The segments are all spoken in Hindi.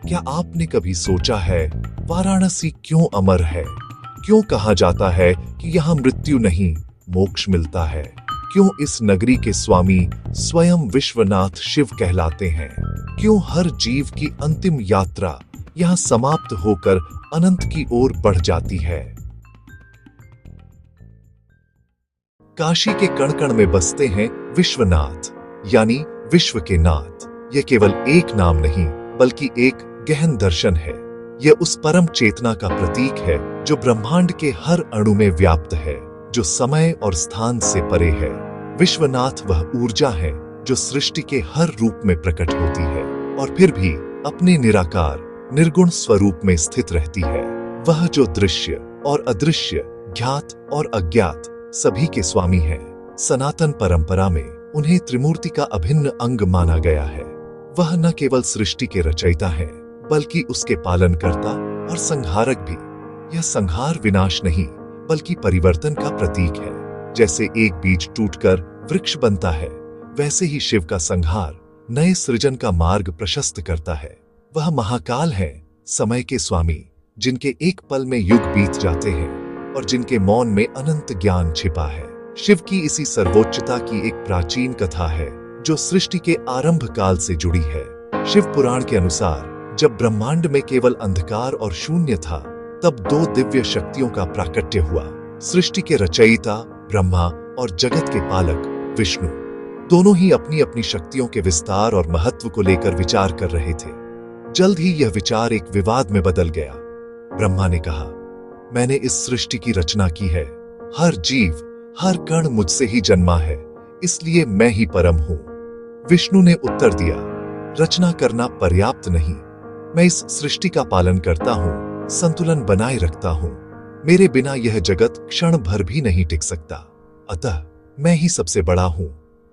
क्या आपने कभी सोचा है वाराणसी क्यों अमर है? क्यों कहा जाता है कि यहाँ मृत्यु नहीं मोक्ष मिलता है? क्यों इस नगरी के स्वामी स्वयं विश्वनाथ शिव कहलाते हैं? क्यों हर जीव की अंतिम यात्रा यहाँ समाप्त होकर अनंत की ओर बढ़ जाती है? काशी के कण कण में बसते हैं विश्वनाथ, यानी विश्व के नाथ। यह केवल एक नाम नहीं बल्कि एक गहन दर्शन है। यह उस परम चेतना का प्रतीक है जो ब्रह्मांड के हर अणु में व्याप्त है, जो समय और स्थान से परे है। विश्वनाथ वह ऊर्जा है जो सृष्टि के हर रूप में प्रकट होती है और फिर भी अपने निराकार निर्गुण स्वरूप में स्थित रहती है। वह जो दृश्य और अदृश्य, ज्ञात और अज्ञात सभी के स्वामी है। सनातन परंपरा में उन्हें त्रिमूर्ति का अभिन्न अंग माना गया है। वह न केवल सृष्टि के रचयिता है बल्कि उसके पालनकर्ता और संहारक भी। यह संहार विनाश नहीं बल्कि परिवर्तन का प्रतीक है। जैसे एक बीज टूटकर वृक्ष बनता है, वैसे ही शिव का संहार नए सृजन का मार्ग प्रशस्त करता है। वह महाकाल है, समय के स्वामी, जिनके एक पल में युग बीत जाते हैं और जिनके मौन में अनंत ज्ञान छिपा है। शिव की इसी सर्वोच्चता की एक प्राचीन कथा है जो सृष्टि के आरंभ काल से जुड़ी है। शिव पुराण के अनुसार जब ब्रह्मांड में केवल अंधकार और शून्य था, तब दो दिव्य शक्तियों का प्राकट्य हुआ। सृष्टि के रचयिता ब्रह्मा और जगत के पालक विष्णु, दोनों ही अपनी अपनी शक्तियों के विस्तार और महत्व को लेकर विचार कर रहे थे। जल्द ही यह विचार एक विवाद में बदल गया। ब्रह्मा ने कहा, मैंने इस सृष्टि की रचना की है। हर जीव, हर कण मुझसे ही जन्मा है, इसलिए मैं ही परम हूं। विष्णु ने उत्तर दिया, रचना करना पर्याप्त नहीं। मैं इस सृष्टि का पालन करता हूं, संतुलन बनाए रखता हूं। मेरे बिना यह जगत क्षण भर भी नहीं टिक सकता, अतः मैं ही सबसे बड़ा हूं।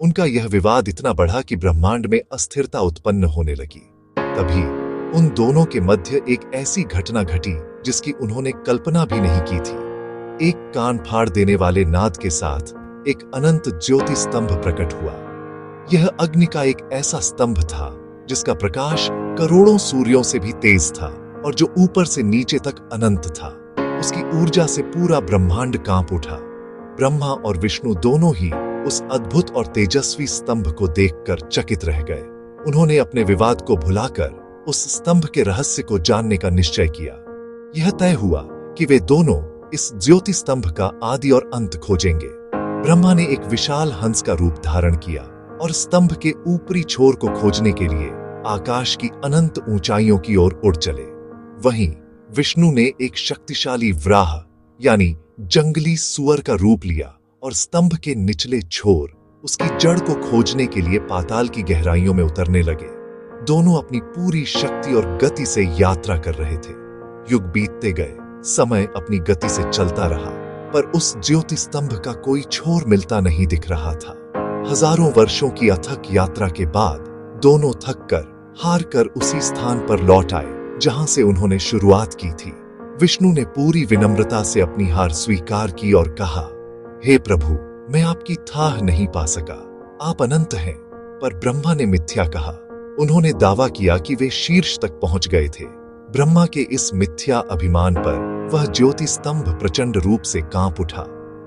उनका यह विवाद इतना बढ़ा कि ब्रह्मांड में अस्थिरता उत्पन्न होने लगी। तभी उन दोनों के मध्य एक ऐसी घटना घटी जिसकी उन्होंने कल्पना भी नहीं की थी। एक कान फाड़ देने वाले नाद के साथ एक अनंत ज्योति स्तंभ प्रकट हुआ। यह अग्नि का एक ऐसा स्तंभ था जिसका प्रकाश करोड़ों सूर्यों से भी तेज था और जो ऊपर से नीचे तक अनंत था। उसकी ऊर्जा से पूरा ब्रह्मांड कांप उठा। ब्रह्मा और विष्णु दोनों ही उस अद्भुत और तेजस्वी स्तंभ को देखकर चकित रह गए। उन्होंने अपने विवाद को भुलाकर उस स्तंभ के रहस्य को जानने का निश्चय किया। यह तय हुआ कि वे दोनों इस ज्योति स्तंभ का आदि और अंत खोजेंगे। ब्रह्मा ने एक विशाल हंस का रूप धारण किया और स्तंभ के ऊपरी छोर को खोजने के लिए आकाश की अनंत ऊंचाइयों की ओर उड़ चले। वहीं विष्णु ने एक शक्तिशाली व्राह यानी जंगली सुअर का रूप लिया और स्तंभ के निचले छोर, उसकी जड़ को खोजने के लिए पाताल की गहराइयों में उतरने लगे। दोनों अपनी पूरी शक्ति और गति से यात्रा कर रहे थे। युग बीतते गए, समय अपनी गति से चलता रहा, पर उस ज्योति स्तंभ का कोई छोर मिलता नहीं दिख रहा था। हजारों वर्षों की अथक यात्रा के बाद दोनों थक कर हार कर उसी स्थान पर लौट आए जहां से उन्होंने शुरुआत की थी। विष्णु ने पूरी विनम्रता से अपनी हार स्वीकार की और कहा, हे प्रभु, मैं आपकी थाह नहीं पा सका। आप अनंत हैं। पर ब्रह्मा ने मिथ्या कहा। उन्होंने दावा किया कि वे शीर्ष तक पहुंच गए थे। ब्रह्मा के इस मिथ्या अभिमान पर वह ज्योति स्तंभ प्रचंड रूप से कांप उठा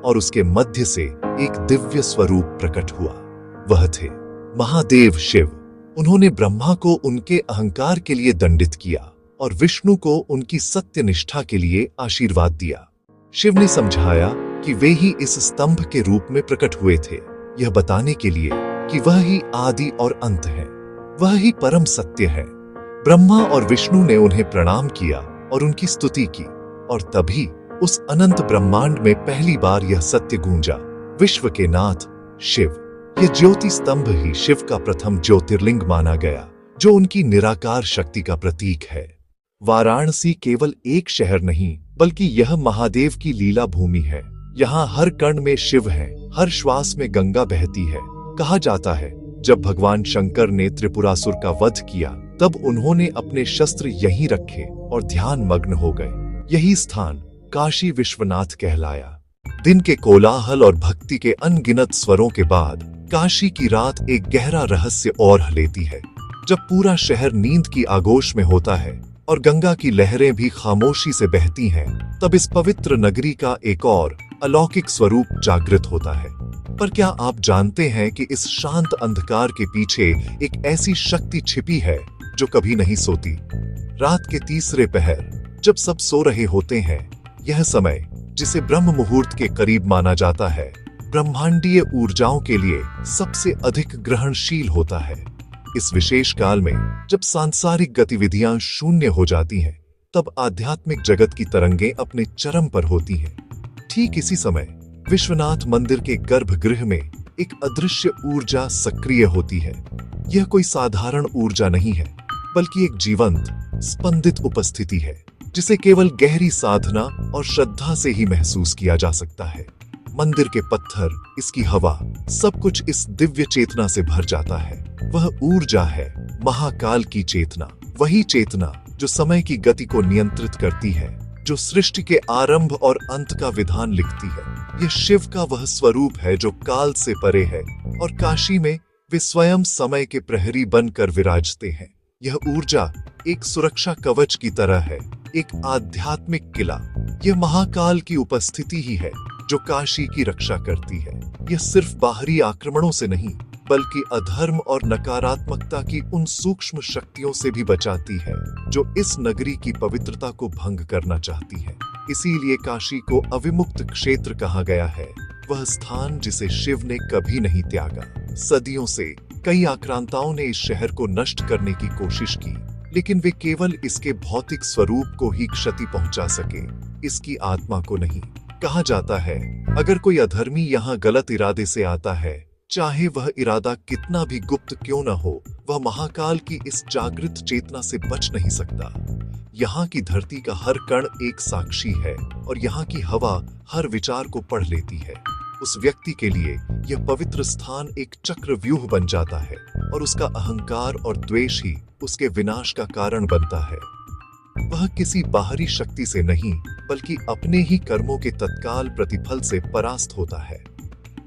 और उसके मध्य से एक दिव्य स्वरूप प्रकट हुआ। वह थे महादेव शिव। उन्होंने ब्रह्मा को उनके अहंकार के लिए दंडित किया और विष्णु को उनकी सत्य निष्ठा के लिए आशीर्वाद दिया। शिव ने समझाया कि वे ही इस स्तंभ के रूप में प्रकट हुए थे, यह बताने के लिए कि वह ही आदि और अंत है, वह ही परम सत्य है। ब्रह्मा और विष्णु ने उन्हें प्रणाम किया और उनकी स्तुति की, और तभी उस अनंत ब्रह्मांड में पहली बार यह सत्य गूंजा, विश्व के नाथ शिव। यह ज्योति स्तंभ ही शिव का प्रथम ज्योतिर्लिंग माना गया, जो उनकी निराकार शक्ति का प्रतीक है। वाराणसी केवल एक शहर नहीं बल्कि यह महादेव की लीला भूमि है। यहाँ हर कण में शिव है, हर श्वास में गंगा बहती है। कहा जाता है, जब भगवान शंकर ने त्रिपुरासुर का वध किया, तब उन्होंने अपने शस्त्र यहीं रखे और ध्यान मग्न हो गए। यही स्थान काशी विश्वनाथ कहलाया। दिन के कोलाहल और भक्ति के अनगिनत स्वरों के बाद काशी की रात एक गहरा रहस्य और लेती है। जब पूरा शहर नींद की आगोश में होता है और गंगा की लहरें भी खामोशी से बहती हैं, तब इस पवित्र नगरी का एक और अलौकिक स्वरूप जागृत होता है। पर क्या आप जानते हैं कि इस शांत अंधकार के पीछे एक ऐसी शक्ति छिपी है जो कभी नहीं सोती? रात के तीसरे पहर, जब सब सो रहे होते हैं, यह समय, जिसे ब्रह्म मुहूर्त के करीब माना जाता है, ब्रह्मांडीय ऊर्जाओं के लिए सबसे अधिक ग्रहणशील होता है। इस विशेष काल में जब सांसारिक गतिविधियां शून्य हो जाती हैं, तब आध्यात्मिक जगत की तरंगें अपने चरम पर होती हैं। ठीक इसी समय विश्वनाथ मंदिर के गर्भगृह में एक अदृश्य ऊर्जा सक्रिय होती है। यह कोई साधारण ऊर्जा नहीं है, बल्कि एक जीवंत, स्पंदित उपस्थिति है, जिसे केवल गहरी साधना और श्रद्धा से ही महसूस किया जा सकता है। मंदिर के पत्थर, इसकी हवा, सब कुछ इस दिव्य चेतना से भर जाता है। वह ऊर्जा है महाकाल की चेतना, वही चेतना जो समय की गति को नियंत्रित करती है, जो सृष्टि के आरंभ और अंत का विधान लिखती है। यह शिव का वह स्वरूप है जो काल से परे है, और काशी में वे स्वयं समय के प्रहरी बनकर विराजते हैं। यह ऊर्जा एक सुरक्षा कवच की तरह है, एक आध्यात्मिक किला। यह महाकाल की उपस्थिति ही है जो काशी की रक्षा करती है। यह सिर्फ बाहरी आक्रमणों से नहीं, बल्कि अधर्म और नकारात्मकता की उन सूक्ष्म शक्तियों से भी बचाती है जो इस नगरी की पवित्रता को भंग करना चाहती है। इसीलिए काशी को अविमुक्त क्षेत्र कहा गया है, वह स्थान जिसे शिव ने कभी नहीं त्यागा। सदियों से कई आक्रांताओं ने इस शहर को नष्ट करने की कोशिश की, लेकिन वे केवल इसके भौतिक स्वरूप को ही क्षति पहुंचा सके, इसकी आत्मा को नहीं। कहा जाता है, अगर कोई अधर्मी यहाँ गलत इरादे से आता है, चाहे वह इरादा कितना भी गुप्त क्यों न हो, वह महाकाल की इस जागृत चेतना से बच नहीं सकता। यहाँ की धरती का हर कण एक साक्षी है, और यहाँ की हवा हर विचार को पढ़ लेती है। उस व्यक्ति के लिए यह पवित्र स्थान एक चक्रव्यूह बन जाता है, और उसका अहंकार और द्वेष ही उसके विनाश का कारण बनता है। वह किसी बाहरी शक्ति से नहीं, बल्कि अपने ही कर्मों के तत्काल प्रतिफल से परास्त होता है।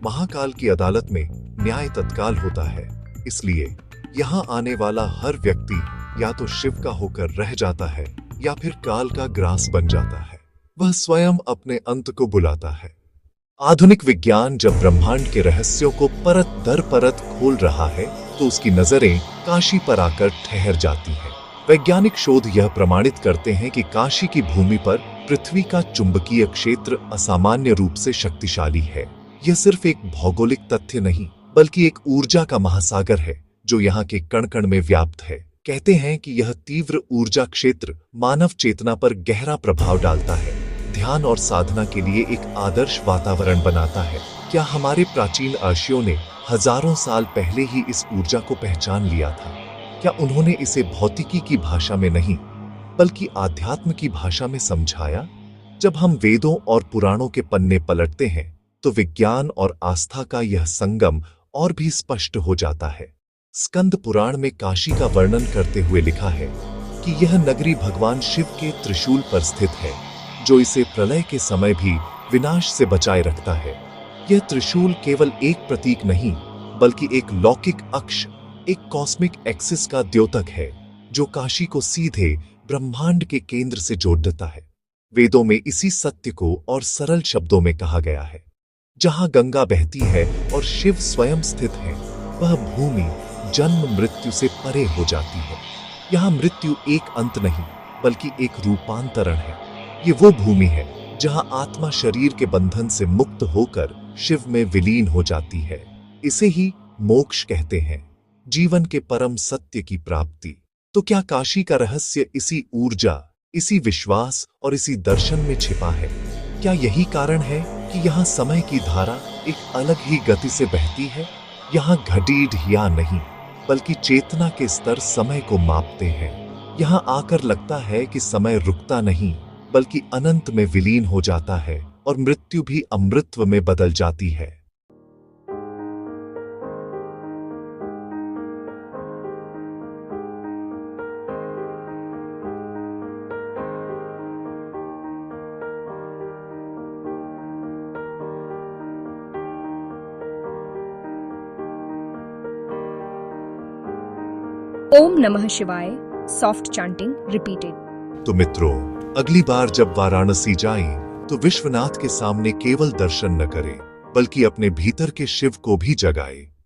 महाकाल की अदालत में न्याय तत्काल होता है, इसलिए यहाँ आने वाला हर व्यक्ति या तो शिव का होकर रह जाता है, या फिर काल का ग्रास बन जाता है। वह स्वयं अपने अंत को बुलाता है। आधुनिक विज्ञान जब ब्रह्मांड के रहस्यों को परत दर परत खोल रहा है, तो उसकी नजरें काशी पर आकर ठहर जाती हैं। वैज्ञानिक शोध यह प्रमाणित करते हैं कि काशी की भूमि पर पृथ्वी का चुंबकीय क्षेत्र असामान्य रूप से शक्तिशाली है। यह सिर्फ एक भौगोलिक तथ्य नहीं, बल्कि एक ऊर्जा का महासागर है जो यहाँ के कण कण में व्याप्त है। कहते हैं कि यह तीव्र ऊर्जा क्षेत्र मानव चेतना पर गहरा प्रभाव डालता है, ध्यान और साधना के लिए एक आदर्श वातावरण बनाता है। क्या हमारे प्राचीन ऋषियों ने हजारों साल पहले ही इस ऊर्जा को पहचान लिया था? क्या उन्होंने इसे भौतिकी की भाषा में नहीं, बल्कि आध्यात्म की भाषा में समझाया? जब हम वेदों और पुराणों के पन्ने पलटते हैं, तो विज्ञान और आस्था का यह संगम और भी स्पष्ट हो जाता है। स्कंद पुराण में काशी का वर्णन करते हुए लिखा है कि यह नगरी भगवान शिव के त्रिशूल पर स्थित है, जो इसे प्रलय के समय भी विनाश से बचाए रखता है। यह त्रिशूल केवल एक प्रतीक नहीं, बल्कि एक लौकिक अक्ष, एक कॉस्मिक एक्सिस का द्योतक है, जो काशी को सीधे ब्रह्मांड के केंद्र से जोड़ देता है। वेदों में इसी सत्य को और सरल शब्दों में कहा गया है, जहां गंगा बहती है और शिव स्वयं स्थित है, वह भूमि जन्म मृत्यु से परे हो जाती है। यहाँ मृत्यु एक अंत नहीं, बल्कि एक रूपांतरण है। ये वो भूमि है जहां आत्मा शरीर के बंधन से मुक्त होकर शिव में विलीन हो जाती है। इसे ही मोक्ष कहते हैं, जीवन के परम सत्य की प्राप्ति। तो क्या काशी का रहस्य इसी ऊर्जा, इसी विश्वास और इसी दर्शन में छिपा है? क्या यही कारण है कि यहाँ समय की धारा एक अलग ही गति से बहती है? यहाँ घड़ी ढिया नहीं, बल्कि चेतना के स्तर समय को मापते हैं। यहाँ आकर लगता है कि समय रुकता नहीं, बल्कि अनंत में विलीन हो जाता है, और मृत्यु भी अमृतत्व में बदल जाती है। ओम नमः शिवाय, सॉफ्ट चैंटिंग रिपीटेड। तो मित्रों, अगली बार जब वाराणसी जाएं, तो विश्वनाथ के सामने केवल दर्शन न करें, बल्कि अपने भीतर के शिव को भी जगाएं।